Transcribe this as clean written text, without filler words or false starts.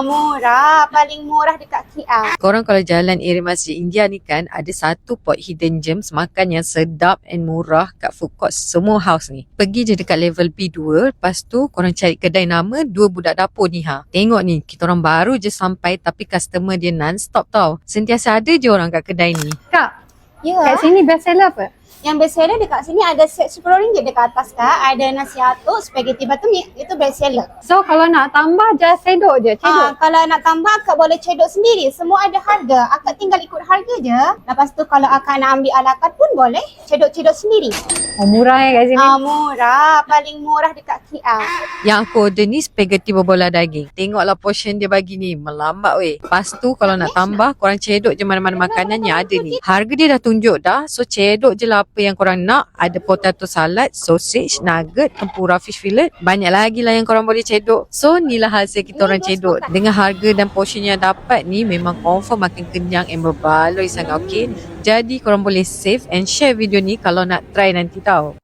Murah, paling murah dekat KL. Korang kalau jalan area Masjid India ni kan, ada satu pot hidden gems makan yang sedap and murah kat food court semua house ni. Pergi je dekat level B2, lepas tu korang cari kedai nama Dua Budak Dapur ni ha. Tengok ni, kita orang baru je sampai tapi customer dia non-stop tau. Sentiasa ada je orang kat kedai ni. Kak, Ya, kat sini best seller apa? yang best seller dekat sini ada set RM10 dekat atas kak. Ada nasi atuk, spaghetti batu itu best seller. So kalau nak tambah just cedok je, cedok. Kalau nak tambah akak boleh cedok sendiri. Semua ada harga. Akak tinggal ikut harga je. Lepas tu kalau akak nak ambil ala carte pun boleh cedok-cedok sendiri. Oh, murah kat sini. Murah, paling murah dekat KL. Yang aku order ni spaghetti berbola daging. Tengoklah portion dia bagi ni, melambat weh. Lepas tu kalau nak tambah, korang cedok je mana-mana makanan yang ada ni. Harga dia dah tunjuk dah, so cedok je lah apa yang korang nak. Ada potato salad, sausage, nugget, tempura fish fillet. Banyak lagi lah yang korang boleh cedok. So ni lah hasil kita orang cedok. Dengan harga dan portion yang dapat ni, memang confirm makin kenyang and berbaloi sangat, okay? Jadi korang boleh save and share video ni kalau nak try nanti tau.